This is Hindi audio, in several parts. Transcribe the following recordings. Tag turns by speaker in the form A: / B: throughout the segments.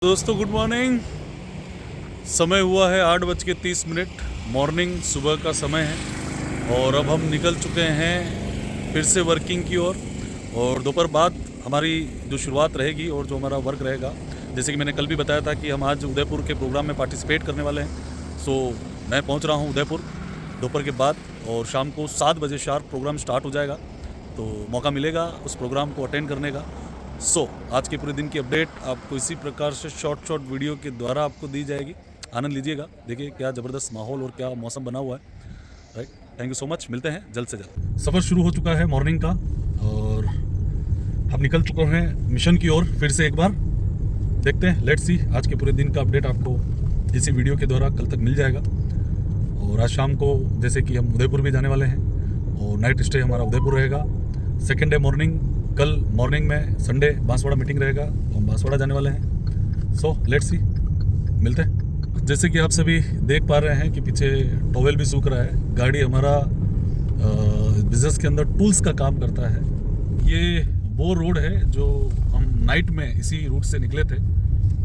A: दोस्तों गुड मॉर्निंग। समय हुआ है 8:30। मॉर्निंग सुबह का समय है और अब हम निकल चुके हैं फिर से वर्किंग की ओर। और दोपहर बाद हमारी जो शुरुआत रहेगी और जो हमारा वर्क रहेगा, जैसे कि मैंने कल भी बताया था कि हम आज उदयपुर के प्रोग्राम में पार्टिसिपेट करने वाले हैं। सो मैं पहुंच रहा हूं उदयपुर दोपहर के बाद और शाम को 7 बजे शार्प प्रोग्राम स्टार्ट हो जाएगा, तो मौका मिलेगा उस प्रोग्राम को अटेंड करने का। आज के पूरे दिन की अपडेट आपको इसी प्रकार से शॉर्ट वीडियो के द्वारा आपको दी जाएगी। आनंद लीजिएगा, देखिए क्या ज़बरदस्त माहौल और क्या मौसम बना हुआ है। Right, thank you so much, मिलते हैं जल्द से जल्द। सफ़र शुरू हो चुका है मॉर्निंग का और हम निकल चुके हैं मिशन की ओर। फिर से एक बार देखते हैं, लेट्स सी। आज के पूरे दिन का अपडेट आपको इसी वीडियो के द्वारा कल तक मिल जाएगा। और आज शाम को जैसे कि हम उदयपुर भी जाने वाले हैं और नाइट स्टे हमारा उदयपुर रहेगा। सेकेंड डे मॉर्निंग, कल मॉर्निंग में संडे बांसवाड़ा मीटिंग रहेगा, तो हम बांसवाड़ा जाने वाले हैं। सो लेट्स सी, मिलते हैं। जैसे कि आप सभी देख पा रहे हैं कि पीछे टॉवेल भी सूख रहा है। गाड़ी हमारा बिजनेस के अंदर टूल्स का काम करता है। ये वो रोड है जो हम नाइट में इसी रूट से निकले थे,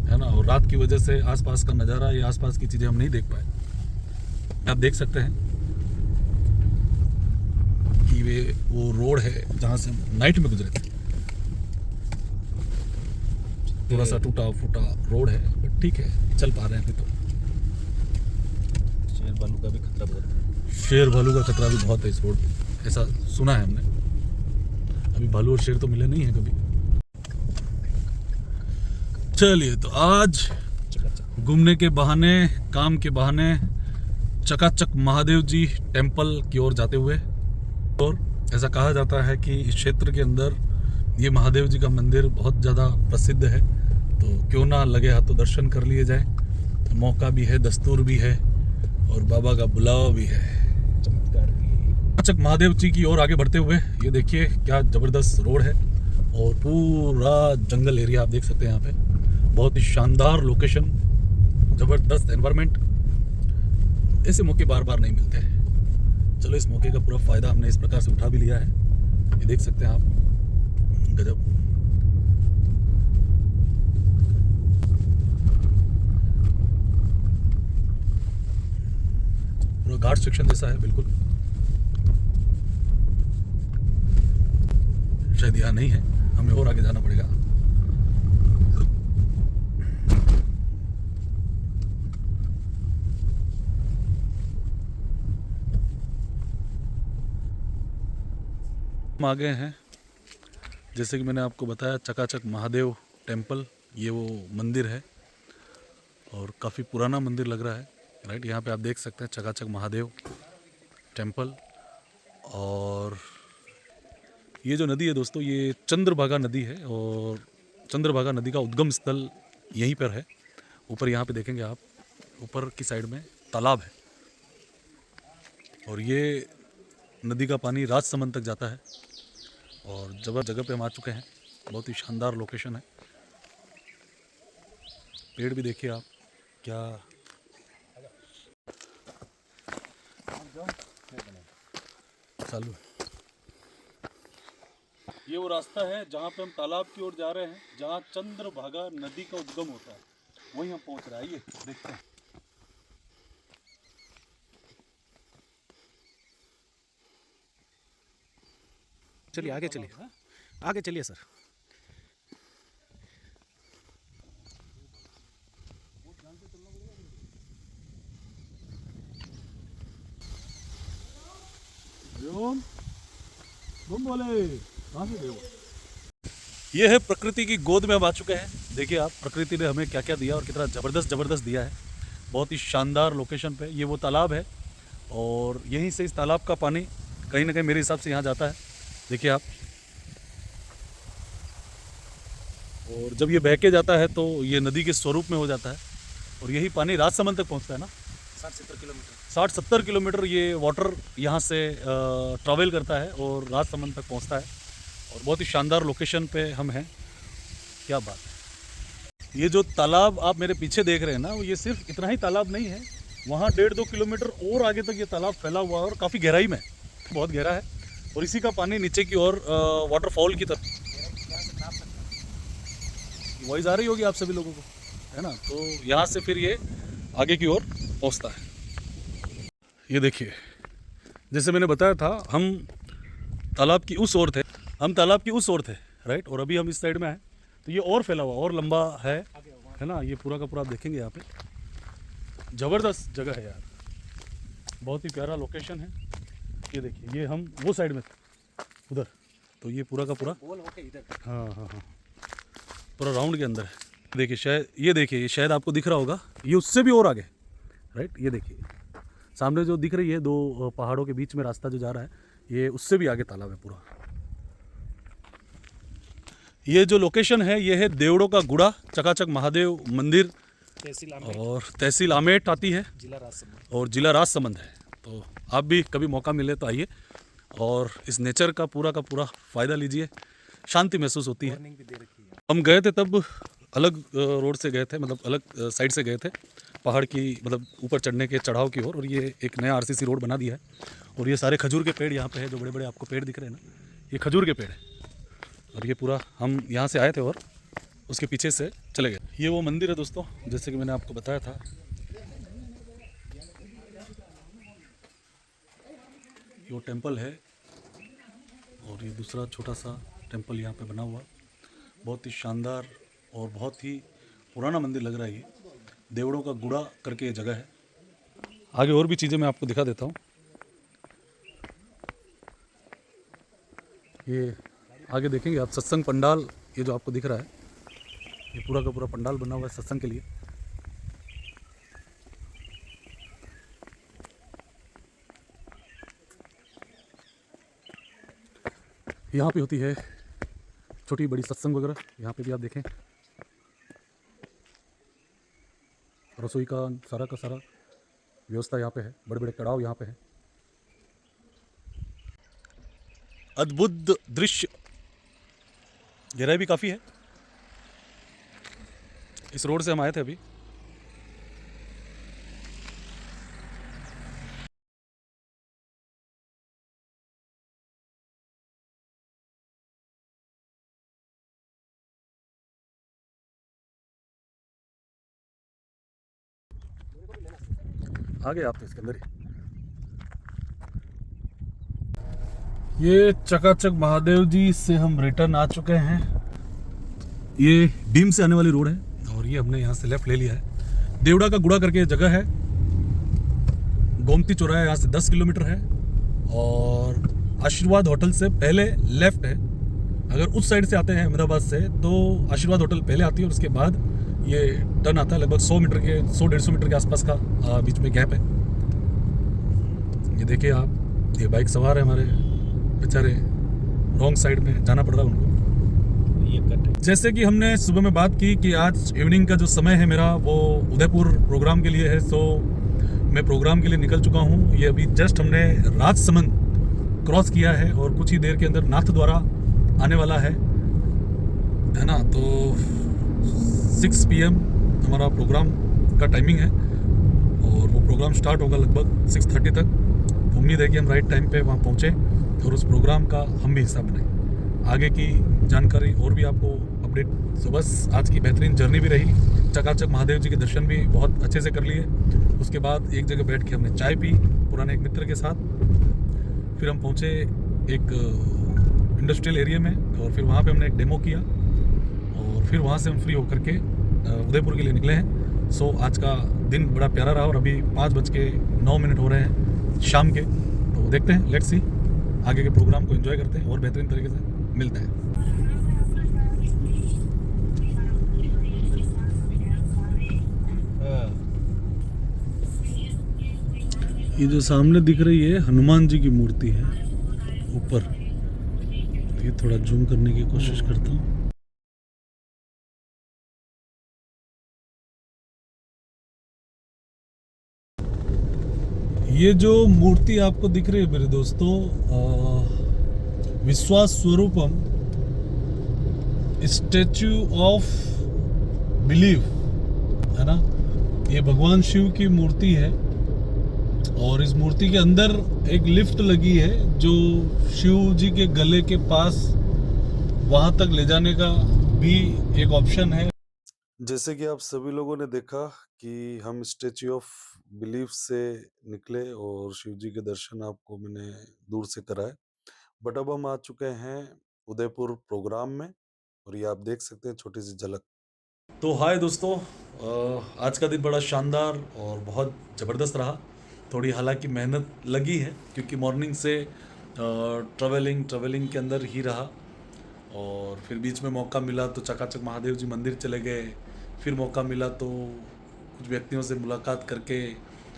A: है ना। और रात की वजह से आसपास का नज़ारा या आसपास की चीज़ें हम नहीं देख पाए। आप देख सकते हैं कि वो रोड है जहाँ से हम नाइट में गुजरे थे। थोड़ा सा टूटा फूटा रोड है, बट ठीक है, चल पा रहे हैं अभी तो।
B: शेर भालू का भी खतरा बहुत है।
A: शेर भालू का खतरा भी बहुत है इस रोड पे, ऐसा सुना है हमने। अभी भालू और शेर तो मिले नहीं है कभी। चलिए, तो आज घूमने के बहाने, काम के बहाने चकाचक महादेव जी टेम्पल की ओर जाते हुए। और ऐसा कहा जाता है कि इस क्षेत्र के अंदर ये महादेव जी का मंदिर बहुत ज़्यादा प्रसिद्ध है, तो क्यों ना लगे हाथों दर्शन कर लिए जाए। मौका भी है, दस्तूर भी है और बाबा का बुलावा भी है।
B: चमत्कार की
A: चकाचक महादेव जी की ओर आगे बढ़ते हुए ये देखिए क्या ज़बरदस्त रोड है और पूरा जंगल एरिया आप देख सकते हैं। यहाँ पे बहुत ही शानदार लोकेशन, ज़बरदस्त एनवायरनमेंट। ऐसे मौके बार बार नहीं मिलते हैं। चलो, इस मौके का पूरा फ़ायदा हमने इस प्रकार से उठा भी लिया है। ये देख सकते हैं आप, गजब। पूरा घाट सेक्शन जैसा है बिल्कुल। शायद यहाँ नहीं है, हमें और आगे जाना पड़ेगा। हम आ गए हैं, जैसे कि मैंने आपको बताया, चकाचक महादेव टेम्पल। ये वो मंदिर है और काफ़ी पुराना मंदिर लग रहा है। राइट, यहाँ पे आप देख सकते हैं चकाचक महादेव टेम्पल। और ये जो नदी है दोस्तों, ये चंद्रभागा नदी है और चंद्रभागा नदी का उद्गम स्थल यहीं पर है। ऊपर यहाँ पे देखेंगे आप, ऊपर की साइड में तालाब है और ये नदी का पानी राजसमंद तक जाता है। और जगह पे हम आ चुके हैं, बहुत ही शानदार लोकेशन है। पेड़ भी देखिए आप, क्या चालू। ये वो रास्ता है जहाँ पे हम तालाब की ओर जा रहे हैं, जहाँ चंद्रभागा नदी का उद्गम होता है, वहीं हम पहुँच रहे हैं। आइए देखते हैं।
B: चलिए आगे चलिए, आगे चलिए सर।
A: ये है प्रकृति की गोद में हम आ चुके हैं। देखिए आप, प्रकृति ने हमें क्या क्या दिया और कितना ज़बरदस्त दिया है। बहुत ही शानदार लोकेशन पे ये वो तालाब है और यहीं से इस तालाब का पानी कहीं ना कहीं मेरे हिसाब से यहाँ जाता है। देखिए आप, और जब ये बह के जाता है तो ये नदी के स्वरूप में हो जाता है और यही पानी राजसमंद तक पहुँचता है ना।
B: 60-70 किलोमीटर
A: 60-70 किलोमीटर ये वाटर यहाँ से ट्रैवल करता है और राजसमंद तक पहुँचता है। और बहुत ही शानदार लोकेशन पे हम हैं, क्या बात है। ये जो तालाब आप मेरे पीछे देख रहे हैं ना, ये सिर्फ इतना ही तालाब नहीं है, वहाँ 1.5-2 किलोमीटर और आगे तक ये तालाब फैला हुआ है और काफ़ी गहराई में, बहुत गहरा है। और इसी का पानी नीचे की ओर वाटरफॉल की तरफ। वॉइस आ रही होगी आप सभी लोगों को। है ना। तो यहाँ से फिर ये आगे की ओर पहुँचता है। ये देखिए, जैसे मैंने बताया था, हम तालाब की उस ओर थे, राइट, और अभी हम इस साइड में हैं। तो ये और फैला हुआ, और लंबा है ना। ये पूरा का पूरा आप देखेंगे यहाँ पे, ज़बरदस्त जगह है यार, बहुत ही प्यारा लोकेशन है। ये देखिए, ये हम वो साइड में थे उधर, तो ये पूरा का पूरा हाँ हाँ हाँ पूरा राउंड के अंदर है। देखिए शायद, ये देखिए, ये शायद आपको दिख रहा होगा, ये उससे भी और आगे, राइट। ये देखिए सामने जो दिख रही है दो पहाड़ों के बीच में रास्ता जो जा रहा है, ये उससे भी आगे तालाब है पूरा। ये जो लोकेशन है, ये है देवड़ों का गुड़ा, चकाचक महादेव मंदिर, और तहसील आमेट आती है, और जिला राजसमंद है। तो आप भी कभी मौका मिले तो आइए और इस नेचर का पूरा फ़ायदा लीजिए, शांति महसूस होती है। हम गए थे तब अलग रोड से गए थे, मतलब अलग साइड से गए थे, पहाड़ की मतलब ऊपर चढ़ने के चढ़ाव की ओर, और ये एक नया आरसीसी रोड बना दिया है। और ये सारे खजूर के पेड़ यहाँ पे है, जो बड़े बड़े आपको पेड़ दिख रहे हैं ना, ये खजूर के पेड़ है। और ये पूरा हम यहाँ से आए थे और उसके पीछे से चले गए। ये वो मंदिर है दोस्तों, जैसे कि मैंने आपको बताया था। ये वो टेम्पल है, और ये दूसरा छोटा सा टेम्पल यहाँ पे बना हुआ, बहुत ही शानदार और बहुत ही पुराना मंदिर लग रहा है। ये देवड़ों का गुड़ा करके ये जगह है। आगे और भी चीज़ें मैं आपको दिखा देता हूँ। ये आगे देखेंगे आप, सत्संग पंडाल, ये जो आपको दिख रहा है, ये पूरा का पूरा पंडाल बना हुआ है सत्संग के लिए। यहाँ पे होती है छोटी बड़ी सत्संग वगैरह, यहाँ पे भी आप देखें, रसोई का सारा व्यवस्था यहाँ पे है, बड़े बड़े कड़ाव यहाँ पे है। अद्भुत दृश्य, गहराई भी काफ़ी है। इस रोड से हम आए थे अभी। आ गए आप तो इसके अंदर ही। ये चकाचक महादेव जी से हम रिटर्न आ चुके हैं। ये भीम से आने वाली रोड है, और ये हमने यहाँ से लेफ्ट ले लिया है। देवड़ा का गुड़ा करके जगह है, गोमती चौराहा यहाँ से 10 किलोमीटर है, और आशीर्वाद होटल से पहले लेफ्ट है। अगर उस साइड से आते हैं अहमदाबाद से, तो आशीर्वाद होटल पहले आती है, और उसके बाद ये टर्न आता है। लगभग 100-150 मीटर के आसपास का बीच में गैप है। ये देखिए आप, ये बाइक सवार है हमारे बेचारे, रॉन्ग साइड में जाना पड़ रहा है उनको। ये कट है। जैसे कि हमने सुबह में बात की कि आज इवनिंग का जो समय है मेरा, वो उदयपुर प्रोग्राम के लिए है। सो मैं प्रोग्राम के लिए निकल चुका हूँ। ये अभी जस्ट हमने राजसमंद क्रॉस किया है, और कुछ ही देर के अंदर नाथद्वारा आने वाला है ना। तो 6 PM हमारा प्रोग्राम का टाइमिंग है, और वो प्रोग्राम स्टार्ट होगा लगभग 6:30 तक। तो उम्मीद है कि हम राइट टाइम पे वहाँ पहुँचे और उस प्रोग्राम का हम भी हिस्सा बने। आगे की जानकारी और भी आपको अपडेट। तो बस आज की बेहतरीन जर्नी भी रही, चकाचक महादेव जी के दर्शन भी बहुत अच्छे से कर लिए। उसके बाद एक जगह बैठ के हमने चाय पी पुराने एक मित्र के साथ। फिर हम पहुँचे एक इंडस्ट्रियल एरिया में, और फिर वहाँ पे हमने एक डेमो किया, और फिर वहाँ से हम फ्री होकर के उदयपुर के लिए निकले हैं। सो आज का दिन बड़ा प्यारा रहा, और अभी 5:09 हो रहे हैं शाम के। तो देखते हैं, लेट्स सी, आगे के प्रोग्राम को एंजॉय करते हैं और बेहतरीन तरीके से मिलते हैं। ये जो सामने दिख रही है हनुमान जी की मूर्ति है ऊपर। ये थोड़ा जूम करने की कोशिश करता हूँ। ये जो मूर्ति आपको दिख रही है मेरे दोस्तों, विश्वास स्वरूपम स्टैचू ऑफ बिलीव है ना। ये भगवान शिव की मूर्ति है, और इस मूर्ति के अंदर एक लिफ्ट लगी है, जो शिव जी के गले के पास वहां तक ले जाने का भी एक ऑप्शन है। जैसे कि आप सभी लोगों ने देखा कि हम स्टैच्यू ऑफ बिलीफ से निकले और शिव जी के दर्शन आपको मैंने दूर से कराए। बट अब हम आ चुके हैं उदयपुर प्रोग्राम में और ये आप देख सकते हैं छोटी सी झलक। तो हाय दोस्तों, आज का दिन बड़ा शानदार और बहुत ज़बरदस्त रहा। थोड़ी हालांकि मेहनत लगी है क्योंकि मॉर्निंग से ट्रैवलिंग के अंदर ही रहा और फिर बीच में मौका मिला तो चकाचक महादेव जी मंदिर चले गए। फिर मौका मिला तो कुछ व्यक्तियों से मुलाकात करके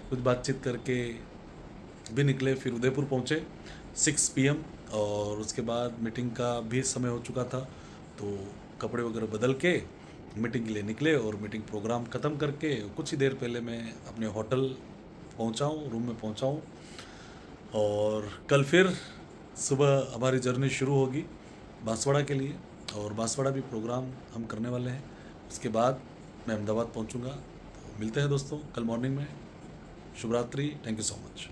A: कुछ बातचीत करके भी निकले। फिर उदयपुर पहुँचे 6 PM और उसके बाद मीटिंग का भी समय हो चुका था, तो कपड़े वगैरह बदल के मीटिंग के लिए निकले और मीटिंग प्रोग्राम ख़त्म करके कुछ ही देर पहले मैं अपने होटल पहुँचा हूँ, रूम में पहुँचा हूँ। और कल फिर सुबह हमारी जर्नी शुरू होगी बांसवाड़ा के लिए और बांसवाड़ा भी प्रोग्राम हम करने वाले हैं। उसके बाद मैं अहमदाबाद पहुंचूंगा। तो मिलते हैं दोस्तों कल मॉर्निंग में। शुभ रात्रि। Thank you so much.